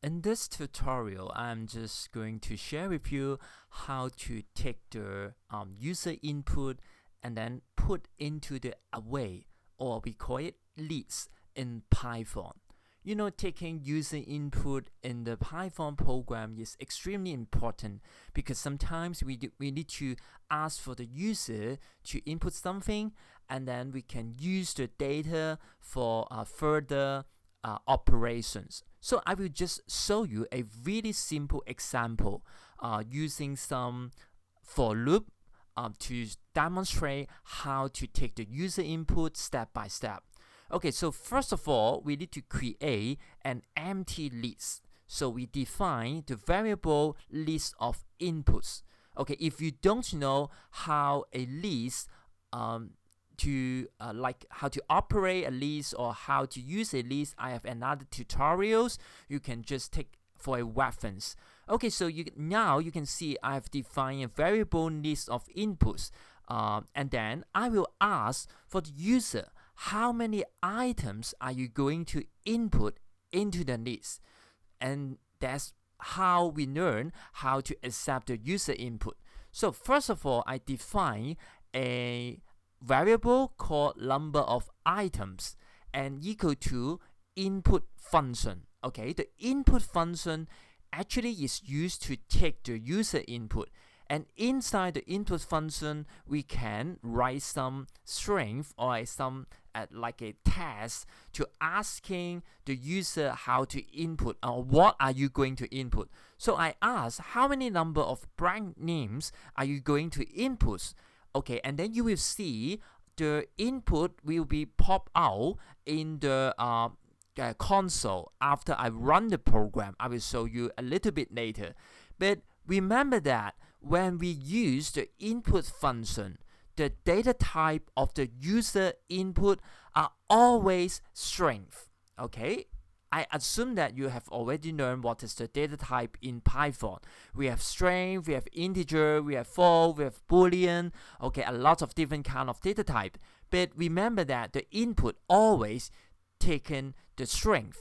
In this tutorial, I'm just going to share with you how to take the user input and then put into the array, or we call it list in Python. Taking user input in the Python program is extremely important because sometimes we need to ask for the user to input something, and then we can use the data for further operations. So I will just show you a really simple example using some for loop to demonstrate how to take the user input step by step. Okay, so first of all, we need to create an empty list. So we define the variable list of inputs. Okay, if you don't know how a list how to operate a list or how to use a list, I have another tutorials you can just take for a reference. Okay, so now you can see I've defined a variable list of inputs, and then I will ask for the user how many items are you going to input into the list, and that's how we learn how to accept the user input. So first of all, I define a variable called number of items and equal to input function. Okay, the input function actually is used to take the user input, and inside the input function we can write some string or some like a test to asking the user how to input or what are you going to input. So I ask how many number of brand names are you going to input. Okay, and then you will see the input will be pop out in the console after I run the program. I will show you a little bit later. But remember that when we use the input function, the data type of the user input are always string. Okay? I assume that you have already learned what is the data type in Python. We have string, we have integer, we have float, we have boolean, okay, a lot of different kind of data type. But remember that the input always taken the string.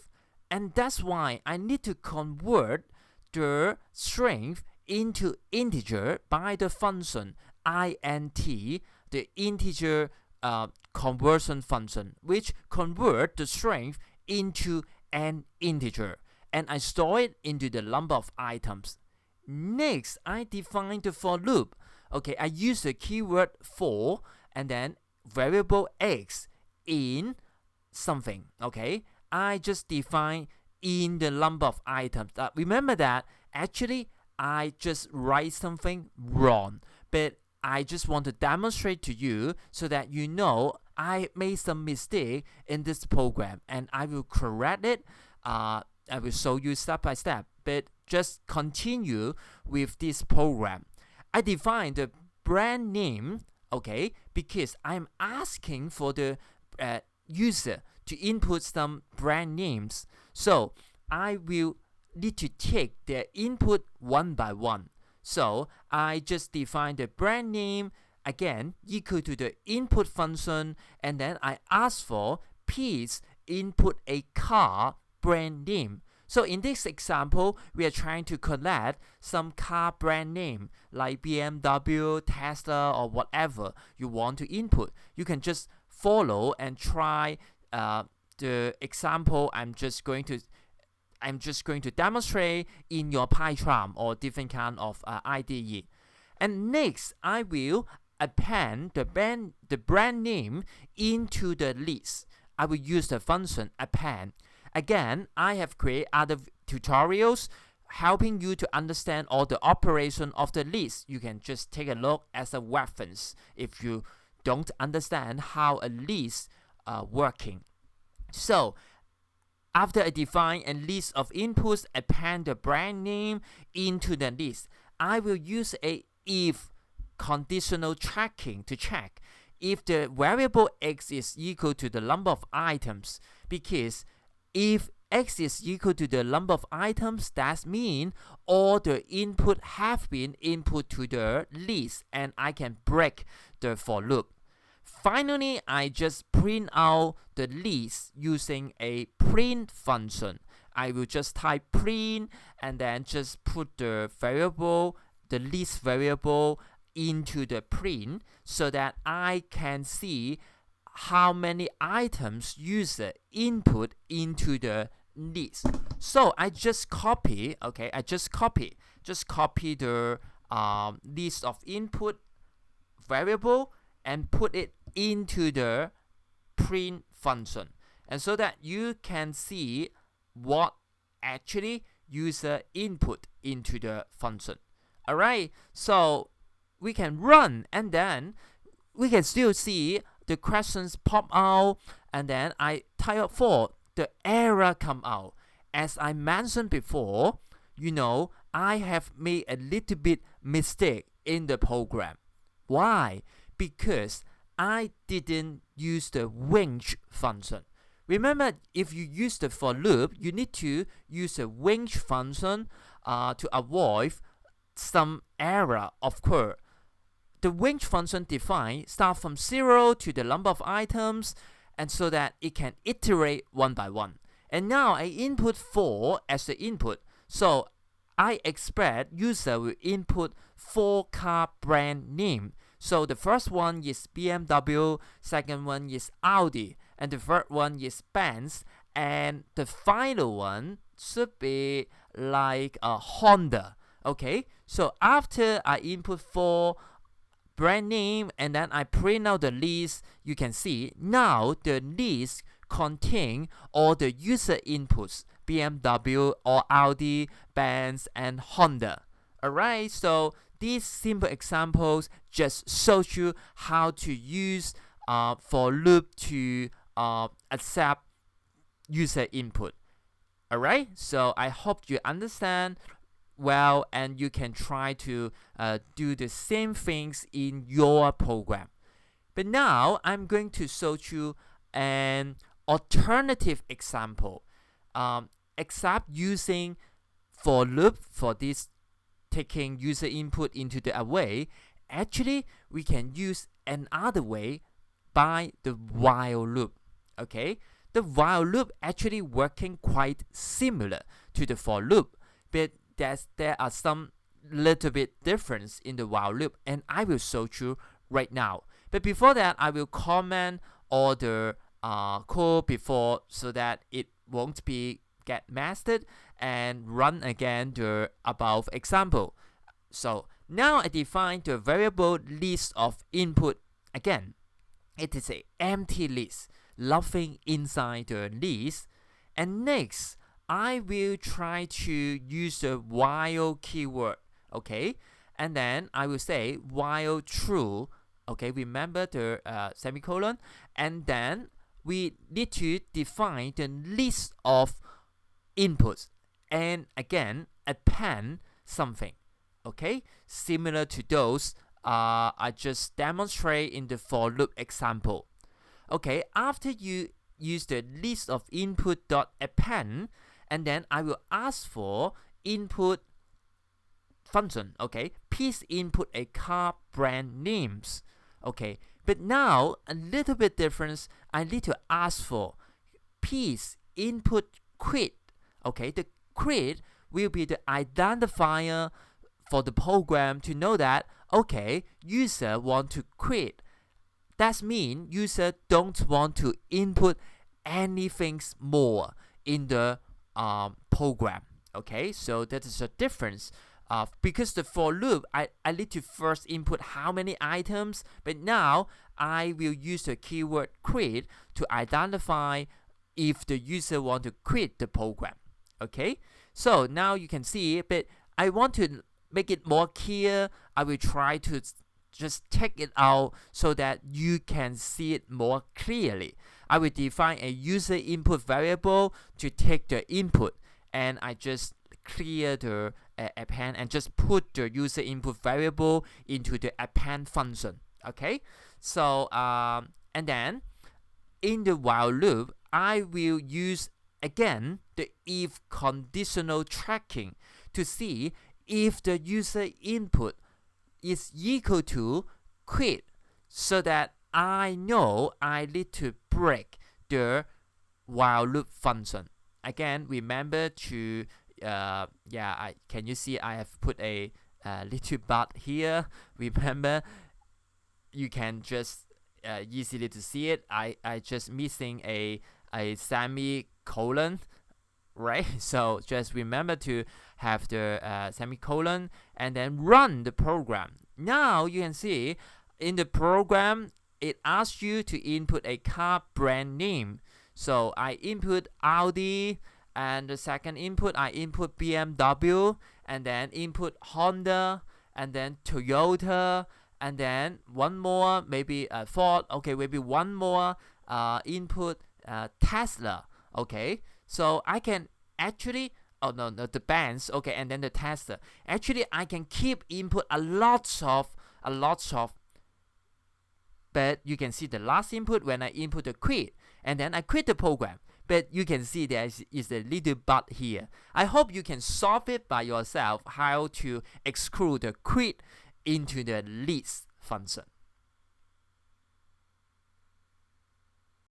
And that's why I need to convert the string into integer by the function int, the integer conversion function, which convert the string into an integer, and I store it into the number of items. Next, I define the for loop. Okay, I use the keyword for and then variable x in something. Okay, I just define in the number of items. Remember that actually I just write something wrong, but I just want to demonstrate to you so that you know I made some mistake in this program, and I will correct it. I will show you step by step, but just continue with this program. I define the brand name, okay, because I'm asking for the user to input some brand names. So I will need to take their input one by one. So I just define the brand name again equal to the input function, and then I ask for please input a car brand name. So in this example, we are trying to collect some car brand name like BMW, Tesla, or whatever you want to input. You can just follow and try the example I'm just going to demonstrate in your PyCharm or different kind of IDE. And next, I will append the brand name into the list. I will use the function append. Again, I have created other tutorials helping you to understand all the operation of the list. You can just take a look as a reference if you don't understand how a list working. So after I define a list of inputs, append the brand name into the list. I will use a if conditional checking to check if the variable x is equal to the number of items, because if x is equal to the number of items, that means all the input have been input to the list, and I can break the for loop. Finally, I just print out the list using a print function. I will just type print and then just put the variable, the list variable into the print so that I can see how many items user input into the list. So I just copy, okay, just copy the list of input variable and put it into the print function, and so that you can see what actually user input into the function. Alright, so we can run and then we can still see the questions pop out, and then I type 4, the error come out. As I mentioned before, I have made a little bit mistake in the program. Why? Because I didn't use the range function. Remember, if you use the for loop, you need to use the range function to avoid some error occur. The range function defined start from 0 to the number of items, and so that it can iterate one by one. And now I input 4 as the input, so I expect user will input 4 car brand name. So the first one is BMW, second one is Audi, and the third one is Benz, and the final one should be like a Honda. Okay, so after I input 4 brand name and then I print out the list, you can see now the list contain all the user inputs, BMW or Audi, Benz, and Honda. Alright, so these simple examples just shows you how to use for loop to accept user input. Alright, so I hope you understand well, and you can try to do the same things in your program. But now I'm going to show you an alternative example. Except using for loop for this taking user input into the array, actually we can use another way by the while loop. Okay, the while loop actually working quite similar to the for loop, but there are some little bit difference in the while loop, and I will show you right now. But before that, I will comment all the code before so that it won't be get mastered, and run again the above example. So now I define the variable list of input again. It is an empty list, nothing inside the list. And next, I will try to use the while keyword, okay? And then I will say while true, okay? Remember the semicolon. And then we need to define the list of inputs. And again, append something, okay? Similar to those I just demonstrate in the for loop example. Okay, after you use the list of input dot append, and then I will ask for input function, okay? Please input a car brand names, okay? But now, a little bit difference, I need to ask for please input quit, okay? The quit will be the identifier for the program to know that, okay, user want to quit. That means user don't want to input anything more in the program. Okay, so that is a difference. Because the for loop, I need to first input how many items, but now I will use the keyword quit to identify if the user want to quit the program. Okay, so now you can see, but I want to make it more clear. I will try to just take it out so that you can see it more clearly. I will define a user input variable to take the input, and I just clear the append and just put the user input variable into the append function. Okay, so and then in the while loop, I will use again the if conditional tracking to see if the user input is equal to quit, so that I know I need to break the while loop function. again, remember to can you see I have put a little but here. Remember, you can just easily to see it. I just missing a semicolon, right? So just remember to have the semicolon and then run the program. Now you can see in the program it asks you to input a car brand name. So I input Audi, and the second input I input BMW, and then input Honda, and then Toyota, and then one more maybe Ford. Okay, maybe one more input Tesla. Okay, so I can actually no, the Benz. Okay, and then the Tesla. Actually, I can keep input a lot of, but you can see the last input when I input the quit, and then I quit the program. But you can see there is a little but here. I hope you can solve it by yourself, how to exclude the quit into the list function.